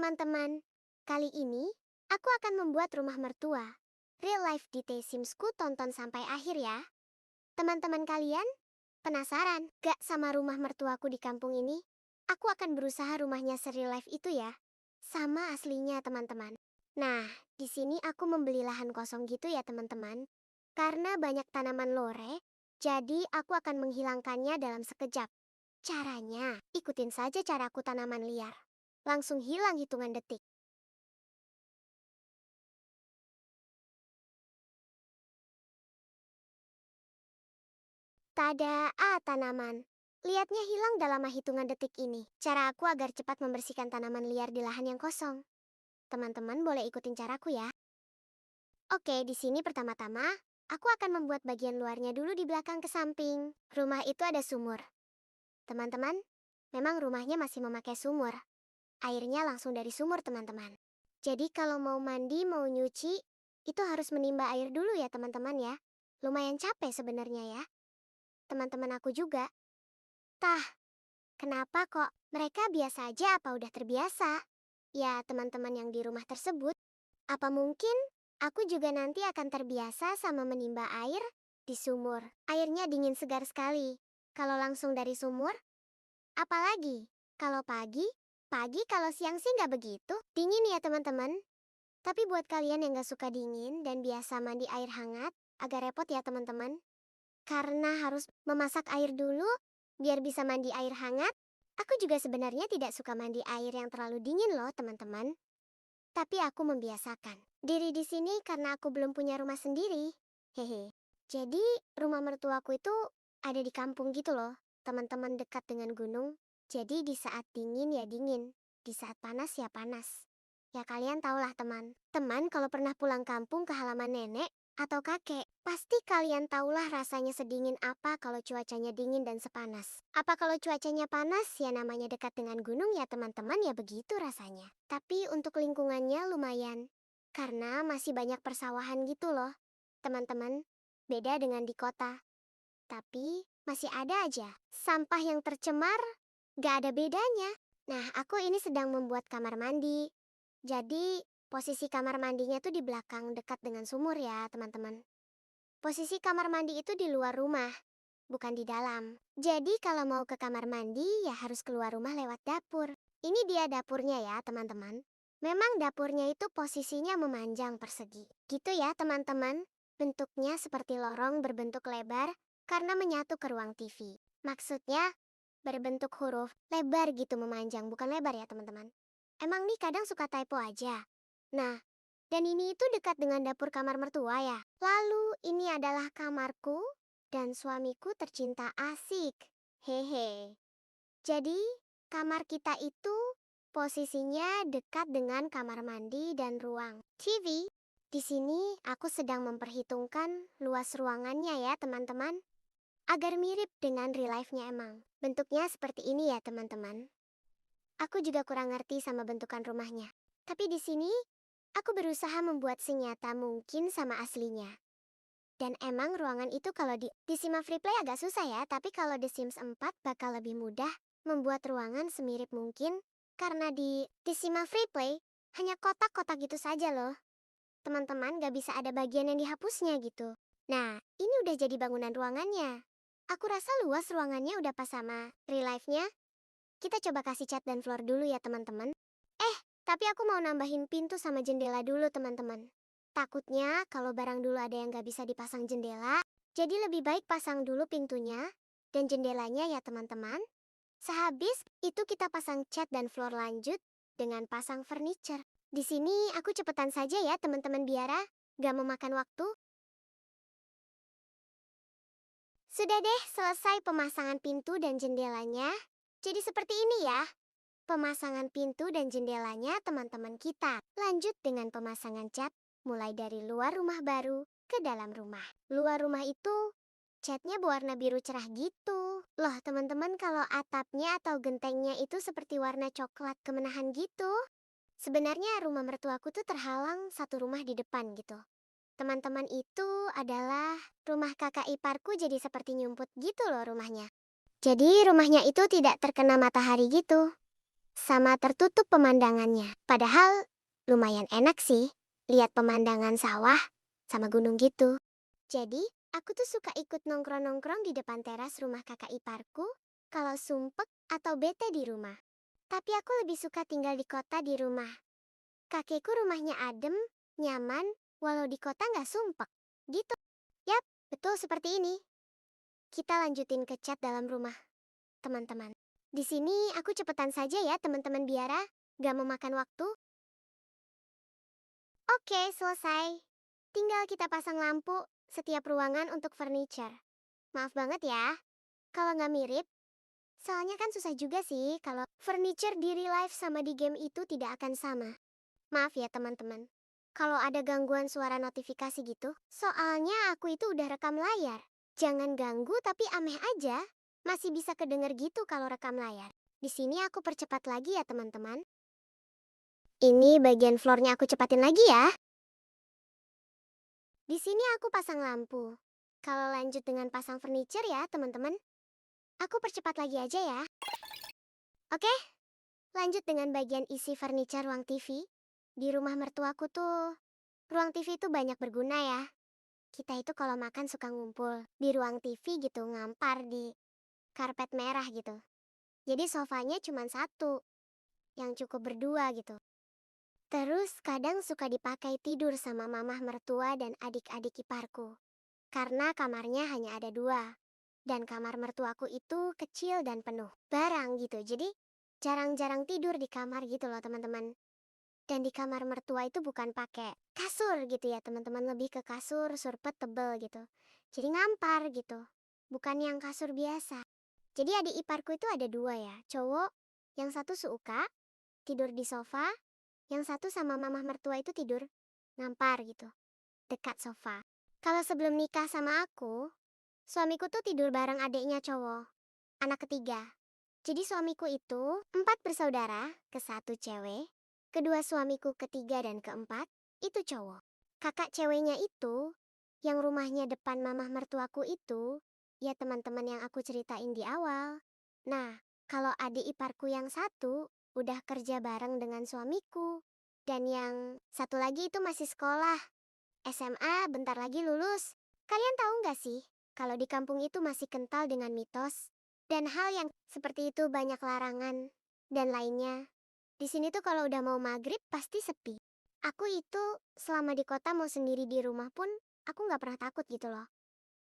teman-teman, kali ini aku akan membuat rumah mertua. Real life di Simsku, tonton sampai akhir ya. Teman-teman kalian, penasaran gak sama rumah mertuaku di kampung ini? Aku akan berusaha rumahnya se-real life itu ya. Sama aslinya teman-teman. Nah, di sini aku membeli lahan kosong gitu ya teman-teman. Karena banyak tanaman lore, jadi aku akan menghilangkannya dalam sekejap. Caranya, ikutin saja caraku tanaman liar. Langsung hilang hitungan detik. Tada, tanaman. Lihatnya hilang dalam hitungan detik ini. Cara aku agar cepat membersihkan tanaman liar di lahan yang kosong. Teman-teman boleh ikutin caraku ya. Oke, di sini pertama-tama, aku akan membuat bagian luarnya dulu di belakang ke samping. Rumah itu ada sumur. Teman-teman, memang rumahnya masih memakai sumur. Airnya langsung dari sumur teman-teman. Jadi kalau mau mandi, mau nyuci, itu harus menimba air dulu ya teman-teman ya. Lumayan capek sebenarnya ya. Teman-teman aku juga. Tah, kenapa kok mereka biasa aja apa udah terbiasa? Ya teman-teman yang di rumah tersebut. Apa mungkin aku juga nanti akan terbiasa sama menimba air di sumur? Airnya dingin segar sekali. Kalau langsung dari sumur, apalagi kalau pagi, kalau siang sih nggak begitu. Dingin ya teman-teman. Tapi buat kalian yang nggak suka dingin dan biasa mandi air hangat, agak repot ya teman-teman. Karena harus memasak air dulu, biar bisa mandi air hangat. Aku juga sebenarnya tidak suka mandi air yang terlalu dingin loh teman-teman. Tapi aku membiasakan diri di sini karena aku belum punya rumah sendiri. Hehe. Jadi rumah mertuaku itu ada di kampung gitu loh, teman-teman, dekat dengan gunung. Jadi di saat dingin ya dingin, di saat panas ya panas. Ya kalian tahulah teman kalau pernah pulang kampung ke halaman nenek atau kakek, pasti kalian tahulah rasanya sedingin apa kalau cuacanya dingin dan sepanas. Apa kalau cuacanya panas, ya namanya dekat dengan gunung ya teman-teman, ya begitu rasanya. Tapi untuk lingkungannya lumayan, karena masih banyak persawahan gitu loh, teman-teman. Beda dengan di kota. Tapi masih ada aja sampah yang tercemar, gak ada bedanya. Nah, aku ini sedang membuat kamar mandi. Jadi, posisi kamar mandinya tuh di belakang dekat dengan sumur ya, teman-teman. Posisi kamar mandi itu di luar rumah, bukan di dalam. Jadi kalau mau ke kamar mandi ya harus keluar rumah lewat dapur. Ini dia dapurnya ya, teman-teman. Memang dapurnya itu posisinya memanjang persegi. Gitu ya, teman-teman. Bentuknya seperti lorong berbentuk lebar karena menyatu ke ruang TV. Maksudnya berbentuk huruf lebar gitu, memanjang, bukan lebar ya, teman-teman. Emang nih kadang suka typo aja. Nah, dan ini itu dekat dengan dapur kamar mertua ya. Lalu ini adalah kamarku dan suamiku tercinta asik. Hehe. Jadi, kamar kita itu posisinya dekat dengan kamar mandi dan ruang TV. Di sini aku sedang memperhitungkan luas ruangannya ya teman-teman. Agar mirip dengan real life-nya emang. Bentuknya seperti ini ya teman-teman. Aku juga kurang ngerti sama bentukan rumahnya. Tapi di sini, aku berusaha membuat senyata mungkin sama aslinya. Dan emang ruangan itu kalau di Sima Freeplay agak susah ya, tapi kalau di Sims 4 bakal lebih mudah membuat ruangan semirip mungkin. Karena di Sima Freeplay hanya kotak-kotak gitu saja loh. Teman-teman, gak bisa ada bagian yang dihapusnya gitu. Nah, ini udah jadi bangunan ruangannya. Aku rasa luas ruangannya udah pas sama real life-nya. Kita coba kasih cat dan floor dulu ya teman-teman. Tapi aku mau nambahin pintu sama jendela dulu teman-teman. Takutnya kalau barang dulu ada yang gak bisa dipasang jendela, jadi lebih baik pasang dulu pintunya dan jendelanya ya teman-teman. Sehabis itu kita pasang cat dan floor lanjut dengan pasang furniture. Di sini aku cepetan saja ya teman-teman biar gak memakan waktu. Sudah deh, selesai pemasangan pintu dan jendelanya. Jadi seperti ini ya pemasangan pintu dan jendelanya teman-teman kita. Lanjut dengan pemasangan cat, mulai dari luar rumah baru ke dalam rumah. Luar rumah itu catnya berwarna biru cerah gitu. Loh teman-teman, kalau atapnya atau gentengnya itu seperti warna coklat kemenahan gitu. Sebenarnya rumah mertuaku tuh terhalang satu rumah di depan gitu. Teman-teman, itu adalah rumah kakak iparku, jadi seperti nyumput gitu loh rumahnya. Jadi rumahnya itu tidak terkena matahari gitu. sama tertutup pemandangannya. Padahal lumayan enak sih, lihat pemandangan sawah sama gunung gitu. Jadi, aku tuh suka ikut nongkrong-nongkrong di depan teras rumah kakak iparku kalau sumpek atau bete di rumah. Tapi aku lebih suka tinggal di kota di rumah. Kakekku rumahnya adem, nyaman, walau di kota nggak sumpek. Gitu. Yap, betul seperti ini. Kita lanjutin ke chat dalam rumah, teman-teman. Di sini aku cepetan saja ya teman-teman biara, gak memakan waktu. Oke, selesai. Tinggal kita pasang lampu setiap ruangan untuk furniture. Maaf banget ya, kalau nggak mirip. Soalnya kan susah juga sih kalau furniture di real life sama di game itu tidak akan sama. Maaf ya teman-teman. Kalau ada gangguan suara notifikasi gitu, soalnya aku itu udah rekam layar. Jangan ganggu tapi aneh aja. Masih bisa kedenger gitu kalau rekam layar. Di sini aku percepat lagi ya teman-teman. Ini bagian floornya aku cepatin lagi ya. Di sini aku pasang lampu. Kalau lanjut dengan pasang furniture ya teman-teman. Aku percepat lagi aja ya. Oke, lanjut dengan bagian isi furniture ruang TV. Di rumah mertuaku tuh, ruang TV itu banyak berguna ya. Kita itu kalau makan suka ngumpul di ruang TV gitu, ngampar di karpet merah gitu. Jadi sofanya cuma satu, yang cukup berdua gitu. Terus kadang suka dipakai tidur sama mamah mertua dan adik-adik iparku. Karena kamarnya hanya ada dua. Dan kamar mertuaku itu kecil dan penuh barang gitu. Jadi jarang-jarang tidur di kamar gitu loh teman-teman. Dan di kamar mertua itu bukan pakai kasur gitu ya teman-teman. Lebih ke kasur surpet tebel gitu. Jadi ngampar gitu. Bukan yang kasur biasa. Jadi adik iparku itu ada dua ya. Cowok, yang satu suka tidur di sofa. Yang satu sama mamah mertua itu tidur ngampar gitu. Dekat sofa. Kalau sebelum nikah sama aku, suamiku tuh tidur bareng adiknya cowok. Anak ketiga. Jadi suamiku itu 4 bersaudara, ke satu cewek. Kedua suamiku ketiga dan keempat, itu cowok. Kakak ceweknya itu, yang rumahnya depan mamah mertuaku itu, ya teman-teman yang aku ceritain di awal. Nah, kalau adik iparku yang satu, udah kerja bareng dengan suamiku. Dan yang satu lagi itu masih sekolah. SMA bentar lagi lulus. Kalian tahu nggak sih, kalau di kampung itu masih kental dengan mitos dan hal yang seperti itu banyak larangan dan lainnya. Di sini tuh kalau udah mau maghrib pasti sepi. Aku itu selama di kota mau sendiri di rumah pun aku nggak pernah takut gitu loh.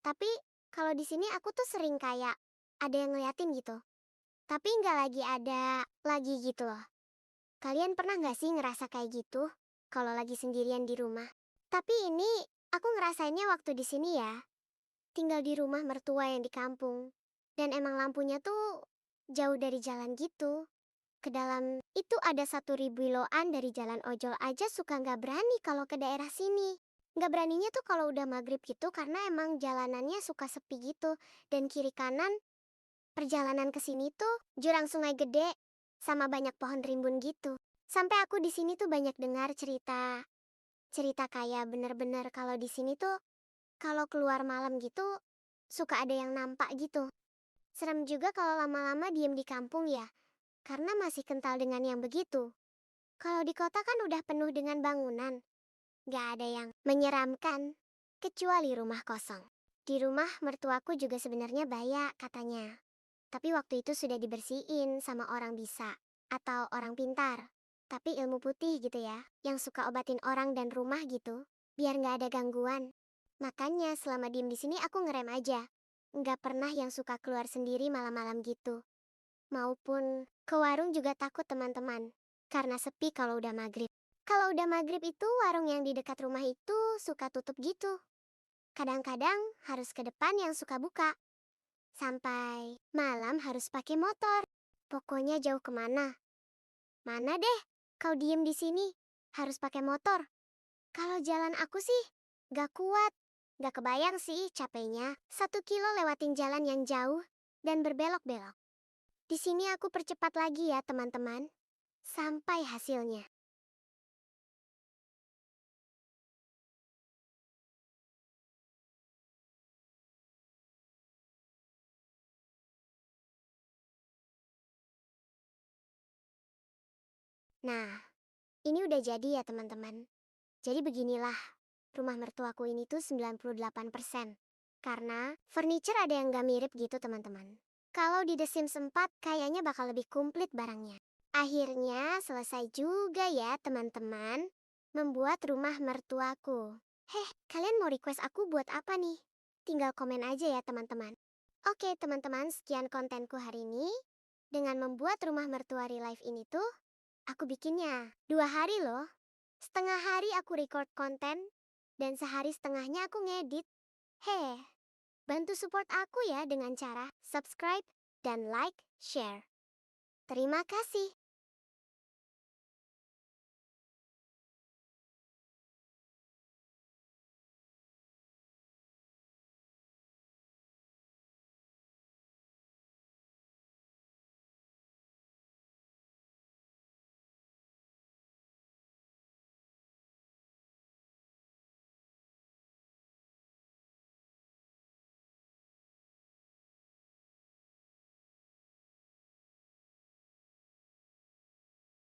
Tapi kalau di sini aku tuh sering kayak ada yang ngeliatin gitu. Tapi nggak lagi ada lagi gitu loh. Kalian pernah nggak sih ngerasa kayak gitu kalau lagi sendirian di rumah? Tapi ini aku ngerasainnya waktu di sini ya. Tinggal di rumah mertua yang di kampung. Dan emang lampunya tuh jauh dari jalan gitu. Ke dalam itu ada 1.000 kiloan dari jalan ojol aja suka nggak berani kalau ke daerah sini. Nggak beraninya tuh kalau udah maghrib gitu karena emang jalanannya suka sepi gitu. Dan kiri kanan perjalanan ke sini tuh jurang sungai gede sama banyak pohon rimbun gitu. Sampai aku di sini tuh banyak dengar cerita. Cerita kayak bener-bener kalau di sini tuh kalau keluar malam gitu suka ada yang nampak gitu. Serem juga kalau lama-lama diem di kampung ya. Karena masih kental dengan yang begitu. Kalau di kota kan udah penuh dengan bangunan. Gak ada yang menyeramkan. Kecuali rumah kosong. Di rumah mertuaku juga sebenarnya banyak katanya. Tapi waktu itu sudah dibersihin sama orang bisa. Atau orang pintar. Tapi ilmu putih gitu ya. Yang suka obatin orang dan rumah gitu. Biar gak ada gangguan. Makanya selama diem di sini aku ngerem aja. Nggak pernah yang suka keluar sendiri malam-malam gitu. Maupun ke warung juga takut teman-teman. Karena sepi kalau udah maghrib. Kalau udah maghrib itu warung yang di dekat rumah itu suka tutup gitu. Kadang-kadang harus ke depan yang suka buka. Sampai malam harus pakai motor. Pokoknya jauh kemana. Mana deh, kau diem di sini. Harus pakai motor. Kalau jalan aku sih, gak kuat. Gak kebayang sih capeknya. 1 kilo lewatin jalan yang jauh dan berbelok-belok. Di sini aku percepat lagi ya teman-teman. Sampai hasilnya. Nah, ini udah jadi ya teman-teman. Jadi beginilah, rumah mertuaku ini tuh 98%. Karena furniture ada yang gak mirip gitu teman-teman. Kalau di The Sims 4 kayaknya bakal lebih komplit barangnya. Akhirnya selesai juga ya teman-teman, membuat rumah mertuaku. Heh, kalian mau request aku buat apa nih? Tinggal komen aja ya teman-teman. Oke teman-teman, sekian kontenku hari ini. Dengan membuat rumah mertua real life ini tuh, aku bikinnya 2 hari loh. Setengah hari aku record konten, dan sehari setengahnya aku ngedit. Heh, bantu support aku ya dengan cara subscribe dan like, share. Terima kasih.